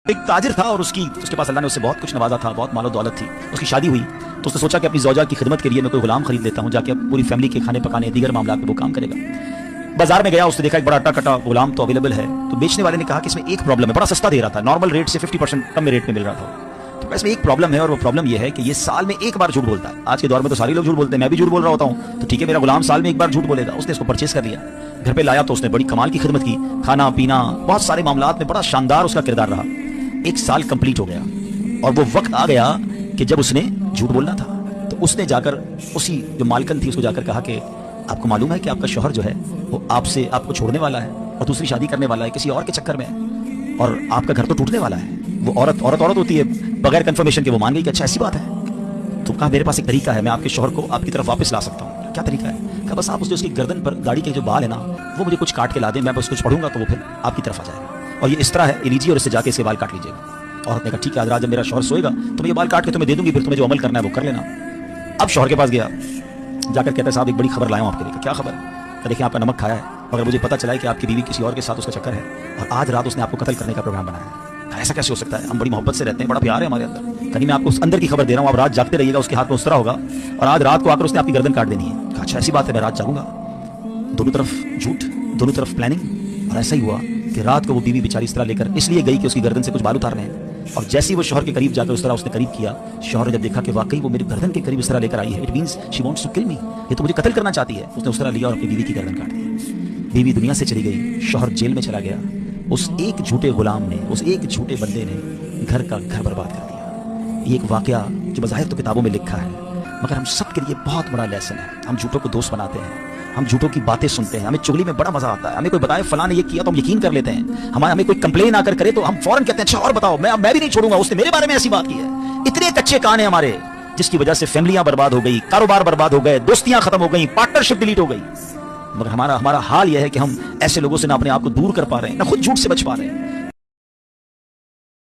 ایک تاجر تھا اور उसके पास अल्लाह ने उससे बहुत कुछ नवाजा था, बहुत मालो दौलत थी. उसकी शादी हुई तो उसने सोचा कि अपनी ज़ौजा की खिदमत के लिए मैं कोई गुलाम खरीद लेता हूँ, जाके पूरी फैमिली के खाने पकाने दीगर मामलात में वो काम करेगा. बाजार में गया, उसने देखा एक बड़ा अट्टा कट्टा गुलाम तो अवेलेबल है. तो बेचने वाले ने कहा कि इसमें एक प्रॉब्लम है, बड़ा सस्ता दे रहा था, नॉर्मल रेट से 50% कम रेट में मिल रहा था. तो इसमें एक प्रॉब्लम है और वो प्रॉब्लम ये है कि ये साल में एक बार झूठ बोलता है. आज के दौर में तो सारे लोग झूठ बोलते हैं, मैं भी झूठ बोल रहा होता हूँ, तो ठीक है मेरा गुलाम साल में एक बार झूठ बोलेगा. उसने इसको परचेज कर लिया, घर पे लाया तो उसने बड़ी कमाल की खिदमत की, खाना पीना बहुत सारे मामलात में बड़ा शानदार उसका किरदार रहा. एक साल कंप्लीट हो गया और वो वक्त आ गया कि जब उसने झूठ बोलना था. तो उसने जाकर उसी जो मालकन थी उसको जाकर कहा कि आपको मालूम है कि आपका शौहर जो है वो आपको छोड़ने वाला है और दूसरी शादी करने वाला है, किसी और के चक्कर में है, और आपका घर तो टूटने वाला है. वो औरत होती है, बगैर कंफर्मेशन के वो मान गई कि अच्छा ऐसी बात है. तो कहा मेरे पास एक तरीका है, मैं आपके शौहर को आपकी तरफ वापस ला सकता हूँ. क्या तरीका है? कहा बस आप उसकी गर्दन पर गाड़ी के जो बाल है ना वो मुझे कुछ काट के ला दें, मैं बस कुछ पढ़ूंगा तो वो फिर आपकी तरफ आ जाएगा. और ये इस तरह है, ये लीजिए और इससे जाके इसके बाल काट लीजिएगा. औरत ने कहा ठीक है, आज रात जब मेरा शौहर सोएगा तो मैं ये बाल काट के तुम्हें दे दूंगी, फिर तुम्हें जो अमल करना है वो कर लेना. अब शौहर के पास गया, जाकर कहता है साहब एक बड़ी खबर लाया हूँ आपके लिए. क्या खबर? देखिए आपका नमक खाया है, अगर मुझे पता चला है कि आपकी बीवी किसी और के साथ उसका चक्कर है और आज रात उसने आपको कत्ल करने का प्रोग्राम बनाया है. ऐसा कैसे हो सकता है? हम बड़ी मोहब्बत से रहते हैं, बड़ा प्यार है हमारे अंदर, कहीं मैं आपको उस अंदर की खबर दे रहा हूँ, आप रात जागते रहिएगा, उसके हाथ में उस तरह होगा और आज रात को आकर उसने आपकी गर्दन काट देनी है. अच्छा ऐसी बात है, मैं रात जागूंगा. दोनों तरफ झूठ, दोनों तरफ प्लानिंग. और ऐसा ही हुआ कि रात को वो बीवी बेचारी इस तरह लेकर इसलिए गई कि उसकी गर्दन से कुछ बाल उतारने हैं. और जैसे ही वो शौहर के करीब जाकर उस तरह उसने करीब किया, शौहर ने जब देखा कि वाकई वो मेरी गर्दन के करीब इस तरह लेकर आई है, it means she wants to kill me, ये तो मुझे कत्ल करना चाहती है. उसने उस तरह लिया और अपनी बीवी की गर्दन काट दी. बीवी दुनिया से चली गई, शौहर जेल में चला गया. उस एक झूठे गुलाम ने, उस एक झूठे बंदे ने घर का घर बर्बाद कर दिया. ये एक वाकया जो बज़ाहिर तो किताबों में लिखा है, मगर हम सब के लिए बहुत बड़ा लेसन है. हम झूठों को दोस्त बनाते हैं, हम झूठों की बातें सुनते हैं, हमें चुगली में बड़ा मजा आता है. हमें कोई बताए फलां ने ये किया तो हम यकीन कर लेते हैं. हमें कोई कंप्लेन आकर करे तो हम फौरन कहते हैं अच्छा और बताओ, मैं भी नहीं छोड़ूंगा, उसने मेरे बारे में ऐसी बात की है. इतने कच्चे कान हैं हमारे जिसकी वजह से फैमिलियां बर्बाद हो गई, कारोबार बर्बाद हो गए, दोस्तियां खत्म हो गई, पार्टनरशिप डिलीट हो गई. मगर हमारा हाल यह है कि हम ऐसे लोगों से ना अपने आप को दूर कर पा रहे हैं, ना खुद झूठ से बच पा रहे हैं.